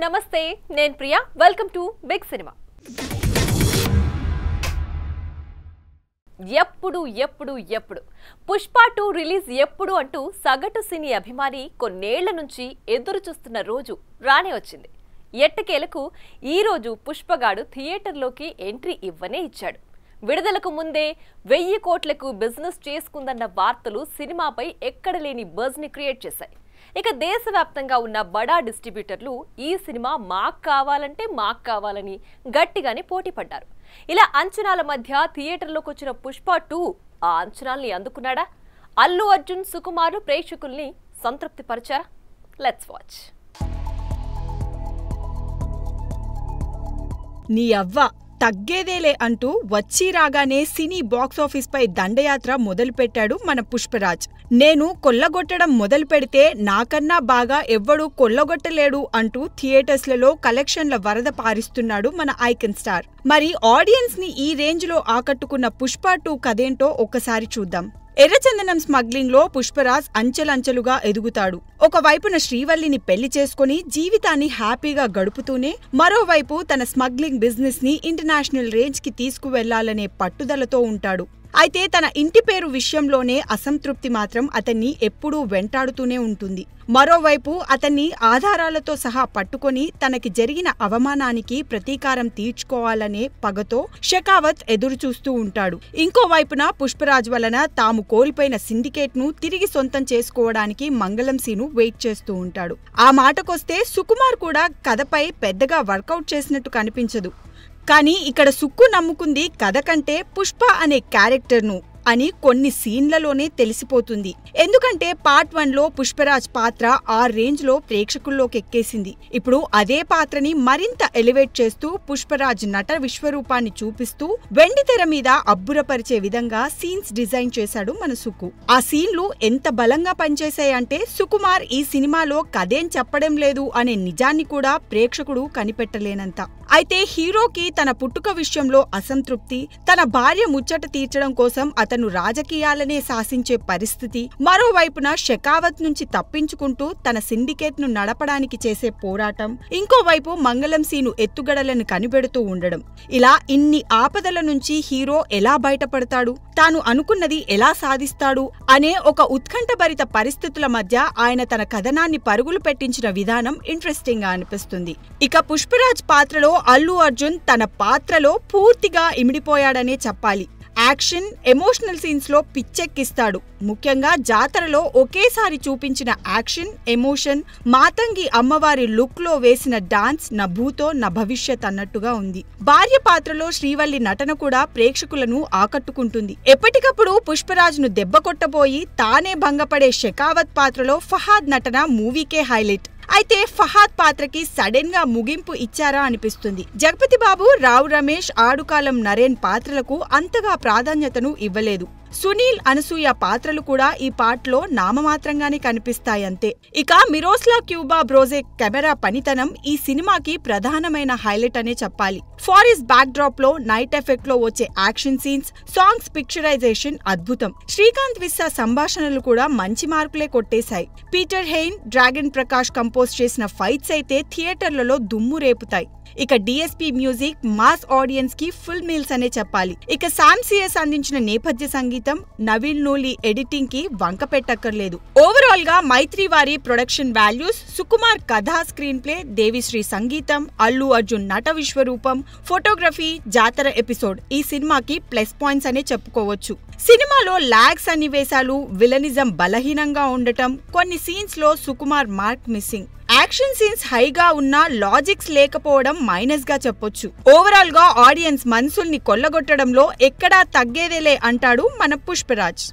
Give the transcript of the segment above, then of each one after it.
నమస్తే నేను Priya welcome to big cinema ఎప్పుడు పుష్ప 2 రిలీజ్ ఎప్పుడు అంటూ సగటు సినీ అభిమాని కొన్నేళ్ల నుంచి ఎదురు చూస్తున్న రోజు రానే వచ్చింది ఎట్టకేలకు ఈ రోజు పుష్పగాడు థియేటర్లోకి ఎంట్రీ ఇవ్వనే ఇచ్చాడు విడుదలకు ముందే 1000 కోట్లకు బిజినెస్ చేసుకుందన్న వార్తలు సినిమాపై ఎక్కడలేని బజ్ ని క్రియేట్ చేశాయి ఇక దేశవ్యాప్తంగా ఉన్న బడా డిస్ట్రిబ్యూటర్లు ఈ సినిమా మాకు కావాలని గట్టిగానే పోటీ పడ్డారు ఇలా అంచనాల మధ్య థియేటర్లోకి వచ్చిన పుష్ప 2 ఆ అంచనాల్ని అందుకున్నాడా అల్లు అర్జున్ సుకుమార్ ప్రేక్షకుల్ని సంతృప్తి పరిచారా లెట్స్ వాచ్ నీ అవ్వ తగ్గేదేలే అంటూ వచ్చి రాగానే సినీ బాక్సాఫీస్ పై దండయాత్ర మొదలుపెట్టాడు మన పుష్పరాజ్ నేను కొల్లగొట్టడం మొదలు పెడితే నాకన్నా బాగా ఎవ్వడూ కొల్లగొట్టలేడు అంటూ థియేటర్స్లలో కలెక్షన్ల వరద పారిస్తున్నాడు మన ఐకాన్ స్టార్ మరి ఆడియన్స్ ని ఈ రేంజ్ లో ఆకట్టుకున్న పుష్ప 2 కథేంటో ఒక్కసారి చూద్దాం ఎర్రచందనం స్మగ్లింగ్ లో పుష్పరాజ్ అంచెలంచెలుగా ఎదుగుతాడు ఒకవైపున శ్రీవల్లిని పెళ్లి చేసుకుని జీవితాన్ని హ్యాపీగా గడుపుతూనే మరోవైపు తన స్మగ్లింగ్ బిజినెస్ ని ఇంటర్నేషనల్ రేంజ్ కి తీసుకువెళ్లాలనే పట్టుదలతో ఉంటాడు అయితే తన ఇంటి పేరు విషయంలోనే అసంతృప్తి మాత్రం అతన్ని ఎప్పుడూ వెంటాడుతూనే ఉంటుంది మరోవైపు అతన్ని ఆధారాలతో సహా పట్టుకొని తనకి జరిగిన అవమానానికి ప్రతీకారం తీర్చుకోవాలనే పగతో షెకావత్ ఎదురుచూస్తూ ఉంటాడు ఇంకోవైపున పుష్పరాజ్ వలన తాము కోల్పోయిన సిండికేట్ ను తిరిగి సొంతం చేసుకోవడానికి మంగళం సీను వెయిట్ చేస్తూ ఉంటాడు ఆ మాటకొస్తే సుకుమార్ కూడా కథపై పెద్దగా వర్కౌట్ చేసినట్టు కనిపించదు కానీ ఇక్కడ సుక్కు నమ్ముకుంది కథ కంటే పుష్ప అనే క్యారెక్టర్ను అని కొన్ని సీన్లలోనే తెలిసిపోతుంది ఎందుకంటే పార్ట్ 1 లో పుష్పరాజ్ పాత్ర ఆ రేంజ్ లో ప్రేక్షకుల్లోకి ఎక్కేసింది ఇప్పుడు అదే పాత్రని మరింత ఎలివేట్ చేస్తూ పుష్పరాజ్ నట విశ్వరూపాన్ని చూపిస్తూ వెండితెర మీద అబ్బురపరిచే విధంగా సీన్స్ డిజైన్ చేశాడు మన సుక్కు ఆ సీన్లు ఎంత బలంగా పనిచేశాయంటే సుకుమార్ ఈ సినిమాలో కథేం చెప్పడం లేదు అనే నిజాన్ని కూడా ప్రేక్షకుడు కనిపెట్టలేనంత అయితే హీరోకి తన పుట్టుక విషయంలో అసంతృప్తి తన భార్య ముచ్చట తీర్చడం కోసం అతను రాజకీయాలనే శాసించే పరిస్థితి మరోవైపున షెకావత్ నుంచి తప్పించుకుంటూ తన సిండికేట్ ను నడపడానికి చేసే పోరాటం ఇంకోవైపు మంగళం సీను ఎత్తుగడలను కనిపెడుతూ ఉండడం ఇలా ఇన్ని ఆపదల నుంచి హీరో ఎలా బయటపడతాడు తాను అనుకున్నది ఎలా సాధిస్తాడు అనే ఒక ఉత్కంఠభరిత పరిస్థితుల మధ్య ఆయన తన కథనాన్ని పరుగులు పెట్టించిన విధానం ఇంట్రెస్టింగ్ గా అనిపిస్తుంది ఇక పుష్పరాజ్ పాత్రలో అల్లు అర్జున్ తన పాత్రలో పూర్తిగా ఇమిడిపోయాడనే చెప్పాలి యాక్షన్ ఎమోషనల్ సీన్స్ లో పిచ్చెక్కిస్తాడు ముఖ్యంగా జాతరలో ఒకేసారి చూపించిన యాక్షన్ ఎమోషన్ మాతంగి అమ్మవారి లుక్ లో వేసిన డాన్స్ నా భూతో నా భవిష్యత్ అన్నట్టుగా ఉంది భార్య పాత్రలో శ్రీవల్లి నటన కూడా ప్రేక్షకులను ఆకట్టుకుంటుంది ఎప్పటికప్పుడు పుష్పరాజ్ ను దెబ్బ కొట్టబోయి తానే భంగపడే షెకావత్ పాత్రలో ఫహాద్ నటన మూవీకే హైలైట్ అయితే ఫహాద్ పాత్రకి సడన్ గా ముగింపు ఇచ్చారా అనిపిస్తుంది జగపతి బాబు రావు రమేష్ ఆడుకాలం నరేన్ పాత్రలకు అంతగా ప్రాధాన్యతను ఇవ్వలేదు సునీల్ అనసూయ పాత్రలు కూడా ఈ పాటలో నామమాత్రంగానే కనిపిస్తాయంతే ఇక మిరోస్లా క్యూబా బ్రోజే కెమెరా పనితనం ఈ సినిమాకి ప్రధానమైన హైలైట్ అనే చెప్పాలి ఫారెస్ట్ బ్యాక్ డ్రాప్ లో నైట్ ఎఫెక్ట్ లో వచ్చే యాక్షన్ సీన్స్ సాంగ్స్ పిక్చరైజేషన్ అద్భుతం శ్రీకాంత్ విస్సా సంభాషణలు కూడా మంచి మార్కులే కొట్టేశాయి Peter Hein dragon Prakash compose చేసిన ఫైట్స్ అయితే థియేటర్లలో దుమ్ము రేపుతాయి ఇక డిఎస్పీ మ్యూజిక్ మాస్ ఆడియన్స్ కి ఫుల్ మీల్స్ అనే చెప్పాలి ఇక శామ్ సిఎస్ అందించిన నేపథ్య సంగీతం నవీన్ నూలి ఎడిటింగ్ కి వంక పెట్టక్కర్లేదు ఓవరాల్ గా మైత్రి వారి ప్రొడక్షన్ వాల్యూస్ సుకుమార్ కథా స్క్రీన్ ప్లే దేవిశ్రీ సంగీతం అల్లు అర్జున్ నట విశ్వరూపం ఫోటోగ్రఫీ జాతర ఎపిసోడ్ ఈ సినిమాకి ప్లస్ పాయింట్స్ అనే చెప్పుకోవచ్చు సినిమాలో లాగ్ సన్నివేశాలు విలనిజం బలహీనంగా ఉండటం కొన్ని సీన్స్ లో Sukumar mark missing action scenes హైగా ఉన్నా లాజిక్స్ లేకపోవడం మైనస్ గా చెప్పొచ్చు ఓవరాల్ గా ఆడియన్స్ మనసుల్ని కొల్లగొట్టడంలో ఎక్కడా తగ్గేదేలే అంటాడు మన పుష్పరాజ్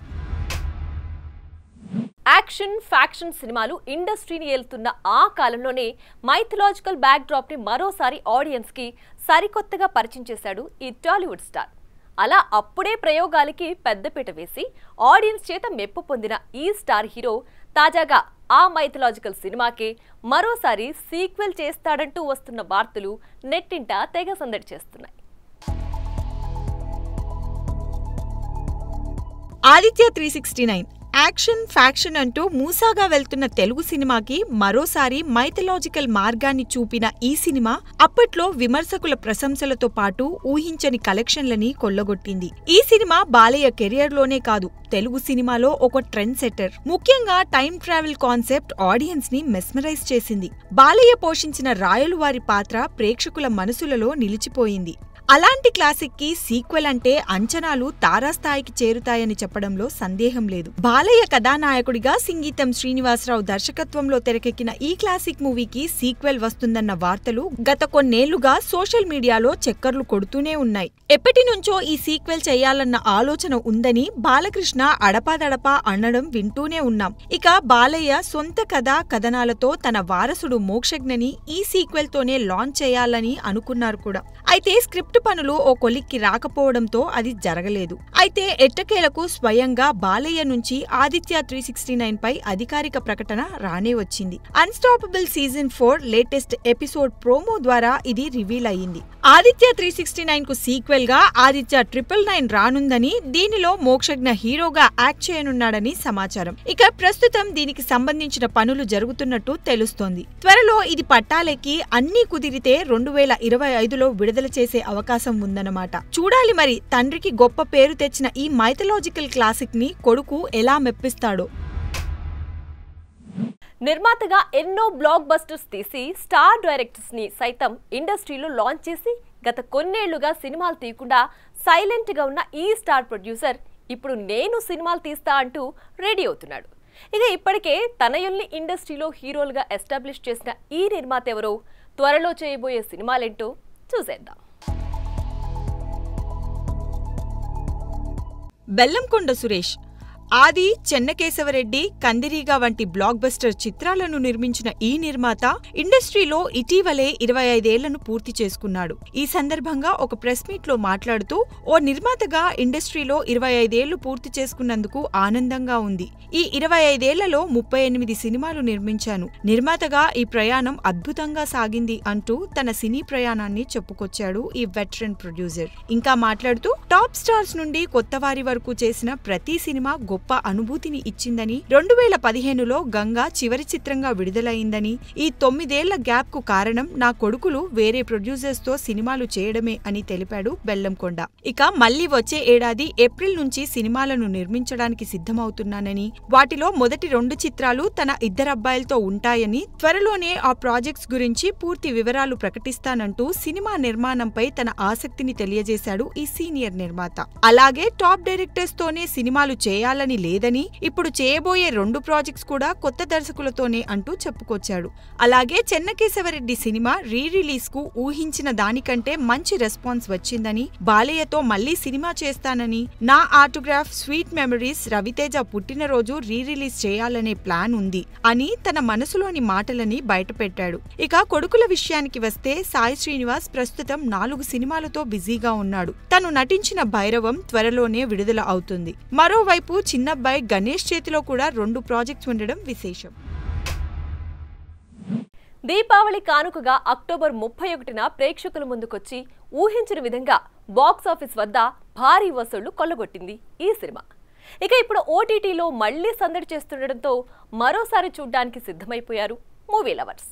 యాక్షన్ ఫ్యాక్షన్ సినిమాలు ఇండస్ట్రీని ఏలుతున్న ఆ కాలంలోనే మైథలాజికల్ బ్యాక్ డ్రాప్ ని మరోసారి ఆడియన్స్ కి సరికొత్తగా పరిచయం చేశాడు ఈ టాలీవుడ్ స్టార్ అలా అప్పుడే ప్రయోగాలకి పెద్దపీట వేసి ఆడియన్స్ చేత మెప్పు పొందిన ఈ స్టార్ హీరో తాజాగా ఆ మైథలాజికల్ సినిమాకే మరోసారి సీక్వెల్ చేస్తాడంటూ వస్తున్న వార్తలు నెట్టింట తెగ సందడి చేస్తున్నాయి ఆదిత్య 369 యాక్షన్ ఫ్యాక్షన్ అంటూ మూసాగా వెళ్తున్న తెలుగు సినిమాకి మరోసారి మైథలాజికల్ మార్గాన్ని చూపిన ఈ సినిమా అప్పట్లో విమర్శకుల ప్రశంసలతో పాటు ఊహించని కలెక్షన్లని కొల్లగొట్టింది. ఈ సినిమా బాలయ్య కెరియర్ లోనే కాదు, తెలుగు సినిమాలో ఒక ట్రెండ్ సెట్టర్. ముఖ్యంగా టైం ట్రావెల్ కాన్సెప్ట్ ఆడియన్స్ ని మెస్మరైజ్ చేసింది. బాలయ్య పోషించిన రాయలువారి పాత్ర ప్రేక్షకుల మనసులలో నిలిచిపోయింది. అలాంటి క్లాసిక్ కి సీక్వెల్ అంటే అంచనాలు తారాస్థాయికి చేరుతాయని చెప్పడంలో సందేహం లేదు. బాలయ్య కథానాయకుడిగా సింగీతం శ్రీనివాసరావు దర్శకత్వంలో తెరకెక్కిన ఈ క్లాసిక్ మూవీకి సీక్వెల్ వస్తుందన్న వార్తలు గత కొన్నేళ్లుగా సోషల్ మీడియాలో చక్కర్లు కొడుతూనే ఉన్నాయి. ఎప్పటి నుంచో ఈ సీక్వెల్ చేయాలన్న ఆలోచన ఉందని బాలకృష్ణ అడపాదడపా అనడం వింటూనే ఉన్నాం. ఇక బాలయ్య సొంత కథనాలతో తన వారసుడు మోక్షజ్ఞని ఈ సీక్వెల్ తోనే లాంచ్ చేయాలని అనుకున్నారు కూడా. అయితే స్క్రిప్ట్ పనులు ఓ కొలిక్కి రాకపోవడంతో అది జరగలేదు. అయితే ఎట్టకేలకు స్వయంగా బాలయ్య నుంచి ఆదిత్య 369 పై అధికారిక ప్రకటన రానే వచ్చింది. Unstoppable season 4 latest episode promo ద్వారా ఇది రివీల్ అయ్యింది. ఆదిత్య 369 కు సీక్వెల్ గా ఆదిత్య 999 రానుందని, దీనిలో మోక్షజ్ఞ హీరోగా యాక్ట్ చేయనున్నాడని సమాచారం. ఇక ప్రస్తుతం దీనికి సంబంధించిన పనులు జరుగుతున్నట్టు తెలుస్తోంది. త్వరలో ఇది పట్టాలెక్కి అన్నీ కుదిరితే 2025లో విడుదల చేసే అవకాశం ఉందన్నమాట. చూడాలి మరి తండ్రికి గొప్ప పేరు తెచ్చిన ఈ మైథలాజికల్ క్లాసిక్ ని కొడుకు ఎలా మెప్పిస్తాడో. నిర్మాతగా ఎన్నో బ్లాక్ బస్టర్స్ తీసి స్టార్ డైరెక్టర్స్ ని సైతం ఇండస్ట్రీలో లాంచ్ చేసి గత కొన్నేళ్లుగా సినిమాలు తీయకుండా సైలెంట్ గా ఉన్న ఈ స్టార్ ప్రొడ్యూసర్ ఇప్పుడు నేను సినిమాలు తీస్తా అంటూ రెడీ అవుతున్నాడు. ఇక ఇప్పటికే తనయుల్ని ఇండస్ట్రీలో హీరోలుగా ఎస్టాబ్లిష్ చేసిన ఈ నిర్మాత ఎవరో, త్వరలో చేయబోయే సినిమాలేంటో చూసేద్దాం. బెల్లంకొండ సురేష్ ఆది, చెన్నకేశవరెడ్డి, కందిరీగా వంటి బ్లాక్ బస్టర్ చిత్రాలను నిర్మించిన ఈ నిర్మాత ఇండస్ట్రీలో ఇటీవలే 25 ఏళ్లను పూర్తి చేసుకున్నాడు. ఈ సందర్భంగా ఒక ప్రెస్ మీట్ లో మాట్లాడుతూ, ఓ నిర్మాతగా ఇండస్ట్రీలో 25 ఏళ్లు పూర్తి చేసుకున్నందుకు ఆనందంగా ఉంది. ఈ 25 ఏళ్లలో 38 సినిమాలు నిర్మించాను. నిర్మాతగా ఈ ప్రయాణం అద్భుతంగా సాగింది అంటూ తన సినీ ప్రయాణాన్ని చెప్పుకొచ్చాడు ఈ వెటరన్ ప్రొడ్యూసర్. ఇంకా మాట్లాడుతూ, టాప్ స్టార్స్ నుండి కొత్తవారి వరకు చేసిన ప్రతి సినిమా గొప్ప అనుభూతిని ఇచ్చిందని, 2015లో గంగా చివరి చిత్రంగా విడుదలైందని, ఈ 9 ఏళ్ల గ్యాప్ కు కారణం నా కొడుకులు వేరే ప్రొడ్యూసర్స్ తో సినిమాలు చేయడమే అని తెలిపాడు బెల్లంకొండ. ఇక మళ్లీ వచ్చే ఏడాది ఏప్రిల్ నుంచి సినిమాలను నిర్మించడానికి సిద్ధమవుతున్నానని, వాటిలో మొదటి 2 చిత్రాలు తన ఇద్దరబ్బాయిలతో ఉంటాయని, త్వరలోనే ఆ ప్రాజెక్ట్స్ గురించి పూర్తి వివరాలు ప్రకటిస్తానంటూ సినిమా నిర్మాణంపై తన ఆసక్తిని తెలియజేశాడు ఈ సీనియర్ నిర్మాత. అలాగే టాప్ డైరెక్టర్స్ తోనే సినిమాలు చేయాలని లేదని, ఇప్పుడు చేయబోయే 2 ప్రాజెక్ట్స్ కూడా కొత్త దర్శకులతోనే అంటూ చెప్పుకొచ్చాడు. అలాగే చెన్నకేశవరెడ్డి సినిమా రీ రిలీజ్ కు ఊహించిన దానికంటే మంచి రెస్పాన్స్ వచ్చిందని, బాలయ్యతో మళ్లీ సినిమా చేస్తానని, నా ఆటోగ్రాఫ్ స్వీట్ మెమరీస్ రవితేజ పుట్టినరోజు రీ రిలీజ్ చేయాలనే ప్లాన్ ఉంది అని తన మనసులోని మాటలని బయటపెట్టాడు. ఇక కొడుకుల విషయానికి వస్తే, సాయి శ్రీనివాస్ ప్రస్తుతం 4 సినిమాలతో బిజీగా ఉన్నాడు. తను నటించిన భైరవం త్వరలోనే విడుదల అవుతుంది. మరోవైపు చిన్నబ్బాయి గణేష్ చేతిలో కూడా 2 ప్రాజెక్ట్స్ ఉండడం విశేషం. దీపావళి కానుకగా అక్టోబర్ 31న ప్రేక్షకుల ముందుకొచ్చి ఊహించిన విధంగా బాక్సాఫీస్ వద్ద భారీ వసూళ్లు కొల్లగొట్టింది ఈ సినిమా. ఇక ఇప్పుడు ఓటీటీలో మళ్లీ సందడి చేస్తుండటంతో మరోసారి చూడ్డానికి సిద్ధమైపోయారు మూవీ లవర్స్.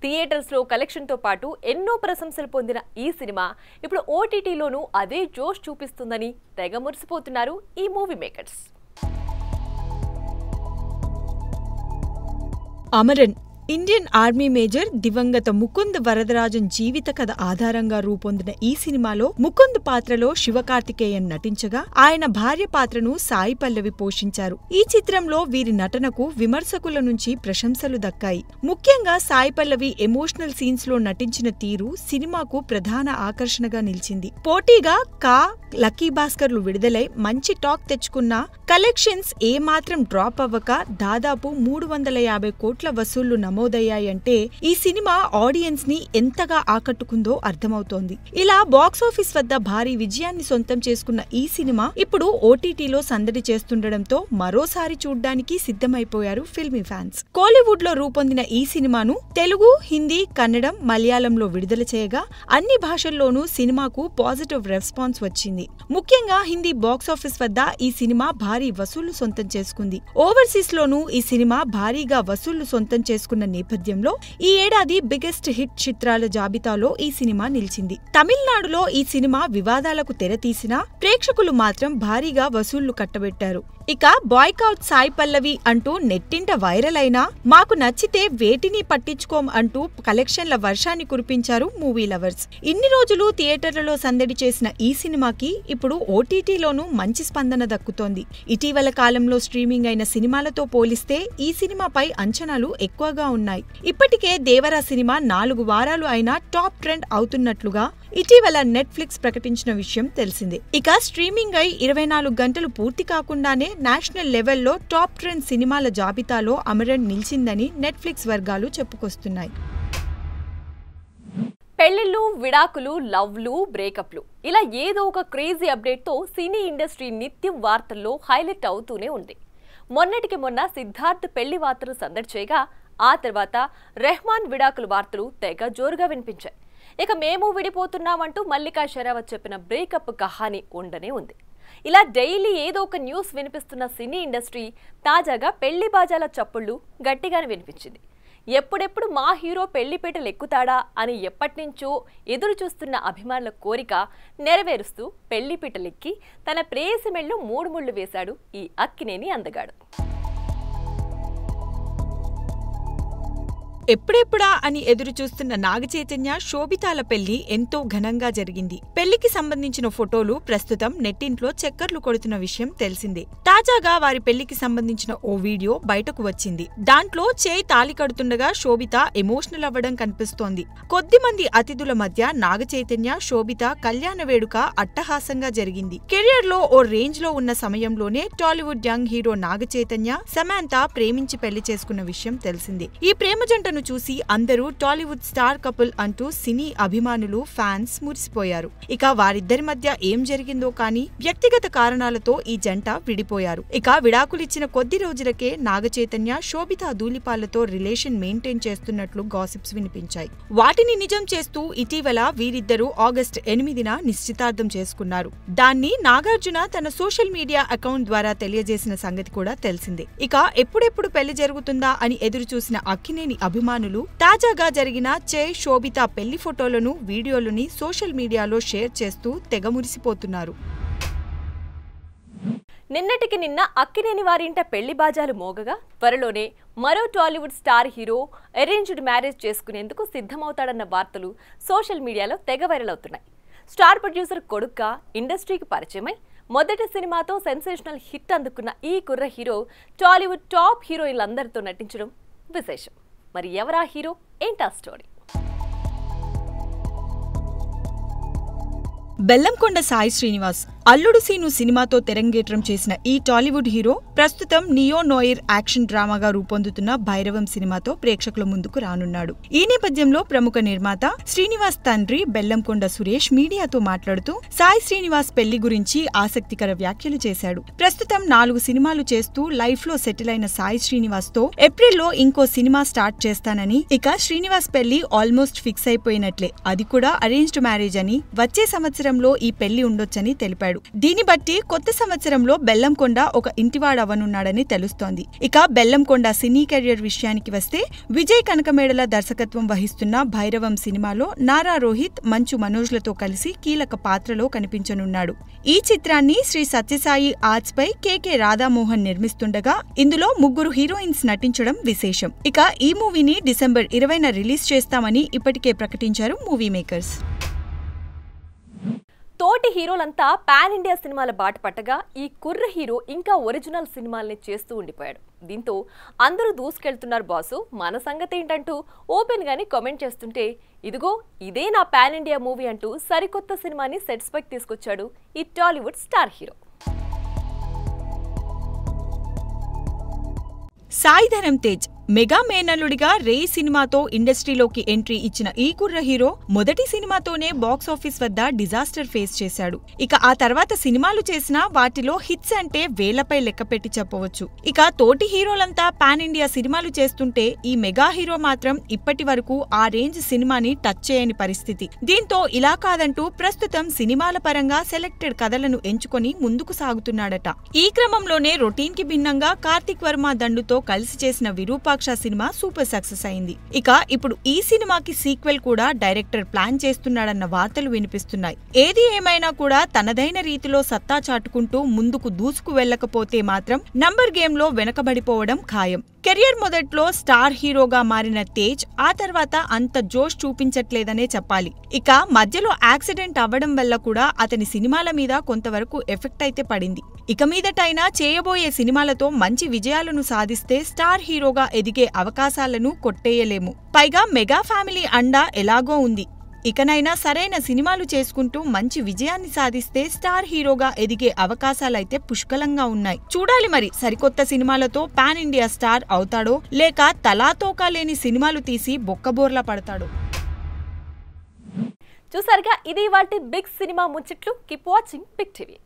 థియేటర్స్ లో కలెక్షన్ తో పాటు ఎన్నో ప్రశంసలు పొందిన ఈ సినిమా ఇప్పుడు ఓటీటీలోనూ అదే జోష్ చూపిస్తుందని తెగ మురిసిపోతున్నారు ఈ movie makers. Amaran Indian army major దివంగత ముకుంద్ వరదరాజన్ జీవిత కథ ఆధారంగా రూపొందిన ఈ సినిమాలో ముకుంద్ పాత్రలో శివకార్తికేయన్ నటించగా, ఆయన భార్య పాత్రను సాయి పల్లవి పోషించారు. ఈ చిత్రంలో వీరి నటనకు విమర్శకుల నుంచి ప్రశంసలు దక్కాయి. ముఖ్యంగా సాయి పల్లవి ఎమోషనల్ సీన్స్ లో నటించిన తీరు సినిమాకు ప్రధాన ఆకర్షణగా నిలిచింది. పోటీగా కా, లక్కీ భాస్కర్లు విడుదలై మంచి టాక్ తెచ్చుకున్నా కలెక్షన్స్ ఏమాత్రం డ్రాప్ అవ్వక దాదాపు 350 కోట్ల వసూళ్లు నమోదయ్యాయంటే ఈ సినిమా ఆడియన్స్ ని ఎంతగా ఆకట్టుకుందో అర్థమవుతోంది. ఇలా బాక్సాఫీస్ వద్ద భారీ విజయాన్ని సొంతం చేసుకున్న ఈ సినిమా ఇప్పుడు ఓటీటీలో సందడి చేస్తుండటంతో మరోసారి చూడ్డానికి సిద్ధమైపోయారు ఫిల్మీ ఫ్యాన్స్. కోలీవుడ్ లో రూపొందిన ఈ సినిమాను తెలుగు, హిందీ, కన్నడం, మలయాళంలో విడుదల చేయగా అన్ని భాషల్లోనూ సినిమాకు పాజిటివ్ రెస్పాన్స్ వచ్చింది. ముఖ్యంగా హిందీ బాక్సాఫీస్ వద్ద ఈ సినిమా భారీ వసూళ్లు సొంతం చేసుకుంది. ఓవర్సీస్ లోనూ ఈ సినిమా భారీగా వసూళ్లు సొంతం చేసుకున్న నేపథ్యంలో ఈ ఏడాది బిగ్గెస్ట్ హిట్ చిత్రాల జాబితాలో ఈ సినిమా నిలిచింది. తమిళనాడులో ఈ సినిమా వివాదాలకు తెరతీసినా ప్రేక్షకులు మాత్రం భారీగా వసూళ్లు కట్టబెట్టారు. ఇక బాయ్కౌట్ సాయి పల్లవి అంటూ నెట్టింట వైరల్ అయినా మాకు నచ్చితే వేటిని పట్టించుకోం అంటూ కలెక్షన్ల వర్షాన్ని కురిపించారు మూవీ లవర్స్. ఇన్ని రోజులు థియేటర్లలో సందడి చేసిన ఈ సినిమాకి ఇప్పుడు ఓటీటీలోనూ మంచి స్పందన దక్కుతోంది. ఇటీవల కాలంలో స్ట్రీమింగ్ అయిన సినిమాలతో పోలిస్తే ఈ సినిమాపై అంచనాలు ఎక్కువగా ఉన్నాయి. ఇప్పటికే దేవరా సినిమా 4 వారాలు అయినా టాప్ ట్రెండ్ అవుతున్నట్లుగా ఇటీవల నెట్ఫ్లిక్స్ ప్రకటించిన విషయం తెలిసిందే. ఇక స్ట్రీమింగ్ అయి 24 గంటలు పూర్తి కాకుండానే నేషనల్ లెవెల్లో టాప్ ట్రెండ్ సినిమాల జాబితాలో అమరన్ నిలిచిందని నెట్ఫ్లిక్స్ వర్గాలు చెప్పుకొస్తున్నాయి. పెళ్లిళ్ళు, విడాకులు, లవ్లు, బ్రేకప్లు ఇలా ఏదో ఒక క్రేజీ అప్డేట్తో సినీ ఇండస్ట్రీ నిత్యం వార్తల్లో హైలైట్ అవుతూనే ఉంది. మొన్నటికి మొన్న సిద్ధార్థ్ పెళ్లి వార్తలు సందడి చేయగా ఆ తర్వాత రెహమాన్ విడాకుల వార్తలు తెగ జోరుగా వినిపించాయి. ఇక మేము విడిపోతున్నామంటూ మల్లికా షెరావత్ చెప్పిన బ్రేకప్ కహాని ఉండనే ఉంది. ఇలా డైలీ ఏదో ఒక న్యూస్ వినిపిస్తున్న సినీ ఇండస్ట్రీ తాజాగా పెళ్లి బాజాల చప్పుళ్లు గట్టిగానే వినిపించింది. ఎప్పుడెప్పుడు మా హీరో పెళ్లిపీటలు ఎక్కుతాడా అని ఎప్పటినుంచో ఎదురు చూస్తున్న అభిమానుల కోరిక నెరవేరుస్తూ పెళ్లిపీటలెక్కి తన ప్రేయసి మెళ్ళు 3 ముళ్ళు వేశాడు ఈ అక్కినేని అందగాడు. ఎప్పుడెప్పుడా అని ఎదురు చూస్తున్న నాగచైతన్య, శోభితాల పెళ్లి ఎంతో ఘనంగా జరిగింది. పెళ్లికి సంబంధించిన ఫోటోలు ప్రస్తుతం నెట్టింట్లో చక్కర్లు కొడుతున్న విషయం తెలిసిందే. తాజాగా వారి పెళ్లికి సంబంధించిన ఓ వీడియో బయటకు వచ్చింది. దాంట్లో చేయి తాళి కడుతుండగా శోభిత ఎమోషనల్ అవ్వడం కనిపిస్తోంది. కొద్ది మంది అతిథుల మధ్య నాగచైతన్య, శోభిత కళ్యాణ వేడుక అట్టహాసంగా జరిగింది. కెరియర్ లో ఓ రేంజ్ లో ఉన్న సమయంలోనే టాలీవుడ్ యంగ్ హీరో నాగచైతన్య, సమాంత ప్రేమించి పెళ్లి చేసుకున్న విషయం తెలిసిందే. ఈ ప్రేమ జంటను చూసి అందరూ టాలీవుడ్ స్టార్ కపుల్ అంటూ సినీ అభిమానులు, ఫ్యాన్స్ మురిసిపోయారు. ఇక వారిద్దరి మధ్య ఏం జరిగిందో కానీ వ్యక్తిగత కారణాలతో ఈ జంట విడిపోయారు. ఇక విడాకులిచ్చిన కొద్ది రోజులకే నాగచైతన్య, శోభిత ధూళిపాలతో రిలేషన్ మెయింటైన్ చేస్తున్నట్లు గాసిప్స్ వినిపించాయి. వాటిని నిజం చేస్తూ ఇటీవల వీరిద్దరూ ఆగస్టు 8న నిశ్చితార్థం చేసుకున్నారు. దాన్ని నాగార్జున తన సోషల్ మీడియా అకౌంట్ ద్వారా తెలియజేసిన సంగతి కూడా తెలిసిందే. ఇక ఎప్పుడెప్పుడు పెళ్లి జరుగుతుందా అని ఎదురు చూసిన అక్కినేని అభిమానులు తాజాగా జరిగిన శోభిత పెళ్లి ఫోటోలను, వీడియోలని సోషల్ మీడియాలో షేర్ చేస్తూ తెగ మురిసిపోతున్నారు. నిన్నటికి నిన్న అక్కినేని వారింట పెళ్లి బాజాలు మోగగా త్వరలోనే మరో Tollywood star hero arranged marriage చేసుకునేందుకు సిద్ధమవుతాడన్న వార్తలు సోషల్ మీడియాలో తెగ వైరల్ అవుతున్నాయి. స్టార్ ప్రొడ్యూసర్ కొడుగ్గా ఇండస్ట్రీకి పరిచయమై మొదటి సినిమాతో సెన్సేషనల్ హిట్ అందుకున్న ఈ కుర్ర హీరో టాలీవుడ్ టాప్ హీరోయిన్లందరితో నటించడం విశేషం. మరి ఎవరా హీరో, ఏంటా స్టోరీ? బెల్లంకొండ సాయి శ్రీనివాస్ అల్లుడు సీను సినిమాతో తెరంగేట్రం చేసిన ఈ టాలీవుడ్ హీరో ప్రస్తుతం నియో నోయిర్ యాక్షన్ డ్రామాగా రూపొందుతున్న భైరవం సినిమాతో ప్రేక్షకుల ముందుకు రానున్నాడు. ఈ నేపథ్యంలో ప్రముఖ నిర్మాత శ్రీనివాస్ తండ్రి బెల్లంకొండ సురేష్ మీడియాతో మాట్లాడుతూ సాయి శ్రీనివాస్ పెళ్లి గురించి ఆసక్తికర వ్యాఖ్యలు చేశాడు. ప్రస్తుతం 4 సినిమాలు చేస్తూ లైఫ్ లో సెటిల్ అయిన సాయి శ్రీనివాస్ తో ఏప్రిల్లో ఇంకో సినిమా స్టార్ట్ చేస్తానని, ఇక శ్రీనివాస్ పెళ్లి ఆల్మోస్ట్ ఫిక్స్ అయిపోయినట్లే, అది కూడా అరేంజ్డ్ మ్యారేజ్ అని, వచ్చే సంవత్సరంలో ఈ పెళ్లి ఉండొచ్చని తెలిపాడు. దీన్ని బట్టి కొత్త సంవత్సరంలో బెల్లంకొండ ఒక ఇంటివాడ అవనున్నాడని తెలుస్తోంది. ఇక బెల్లంకొండ సినీ కెరియర్ విషయానికి వస్తే విజయ్ కనకమేడల దర్శకత్వం వహిస్తున్న భైరవం సినిమాలో నారా రోహిత్, మంచు మనోజ్లతో కలిసి కీలక పాత్రలో కనిపించనున్నాడు. ఈ చిత్రాన్ని శ్రీ సత్యసాయి ఆర్ట్స్ పై కె రాధామోహన్ నిర్మిస్తుండగా ఇందులో 3 హీరోయిన్స్ నటించడం విశేషం. ఇక ఈ మూవీని డిసెంబర్ 20న రిలీజ్ చేస్తామని ఇప్పటికే ప్రకటించారు మూవీ మేకర్స్. తోటి హీరోలంతా పాన్ ఇండియా సినిమాల బాట పట్టగా ఈ కుర్ర హీరో ఇంకా ఒరిజినల్ సినిమాల్ని చేస్తూ ఉండిపోయాడు. దీంతో అందరూ దూసుకెళ్తున్నారు బాసు, మన సంగతి ఏంటంటూ ఓపెన్ గాని కామెంట్ చేస్తుంటే ఇదిగో ఇదే నా పాన్ ఇండియా మూవీ అంటూ సరికొత్త సినిమాని సెట్స్ పైకి తీసుకొచ్చాడు ఈ Tollywood star hero. Sai Dharam Tej mega మేనల్లుడిగా రేయ్ సినిమాతో ఇండస్ట్రీలోకి ఎంట్రీ ఇచ్చిన ఈ కుర్ర హీరో మొదటి సినిమాతోనే బాక్సాఫీస్ వద్ద డిజాస్టర్ ఫేస్ చేశాడు. ఇక ఆ తర్వాత సినిమాలు చేసినా వాటిలో హిట్స్ అంటే వేలపై లెక్కపెట్టి చెప్పవచ్చు. ఇక తోటి హీరోలంతా పాన్ ఇండియా సినిమాలు చేస్తుంటే ఈ మెగా హీరో మాత్రం ఇప్పటి వరకు ఆ రేంజ్ సినిమాని టచ్ చేయని పరిస్థితి. దీంతో ఇలా కాదంటూ ప్రస్తుతం సినిమాల పరంగా సెలెక్టెడ్ కథలను ఎంచుకొని ముందుకు సాగుతున్నాడట. ఈ క్రమంలోనే రొటీన్ కి భిన్నంగా కార్తిక్ వర్మ దండుతో కలిసి చేసిన విరూపాక్ష సినిమా సూపర్ సక్సెస్ అయింది. ఇక ఇప్పుడు ఈ సినిమాకి సీక్వెల్ కూడా డైరెక్టర్ ప్లాన్ చేస్తున్నాడన్న వార్తలు వినిపిస్తున్నాయి. ఏది ఏమైనా కూడా తనదైన రీతిలో సత్తా చాటుకుంటూ ముందుకు దూసుకు వెళ్లకపోతే మాత్రం నంబర్ గేమ్ లో వెనకబడిపోవడం ఖాయం. కెరియర్ మొదట్లో స్టార్ హీరోగా మారిన తేజ్ ఆ తర్వాత అంత జోష్ చూపించట్లేదనే చెప్పాలి. ఇక మధ్యలో యాక్సిడెంట్ అవ్వడం వల్ల కూడా అతని సినిమాల మీద కొంతవరకు ఎఫెక్ట్ అయితే పడింది. ఇక మీదటైనా చేయబోయే సినిమాలతో మంచి విజయాలను సాధిస్తే స్టార్ హీరోగా ఎదిగే అవకాశాలను కొట్టేయలేము. పైగా మెగా ఫ్యామిలీ అండా ఎలాగో ఉంది. ఇకనైనా సరైన సినిమాలు చేసుకుంటూ మంచి విజయాన్ని సాధిస్తే స్టార్ హీరోగా ఎదిగే అవకాశాలైతే పుష్కలంగా ఉన్నాయి. చూడాలి మరి సరికొత్త సినిమాలతో పాన్ ఇండియా స్టార్ అవుతాడో లేక తలాతోకా లేని సినిమాలు తీసి బొక్కబోర్లా పడతాడో. చూసారుగా, ఇది ఇవాల్టి బిగ్ సినిమా ముచ్చట్లు. Keep watching big TV.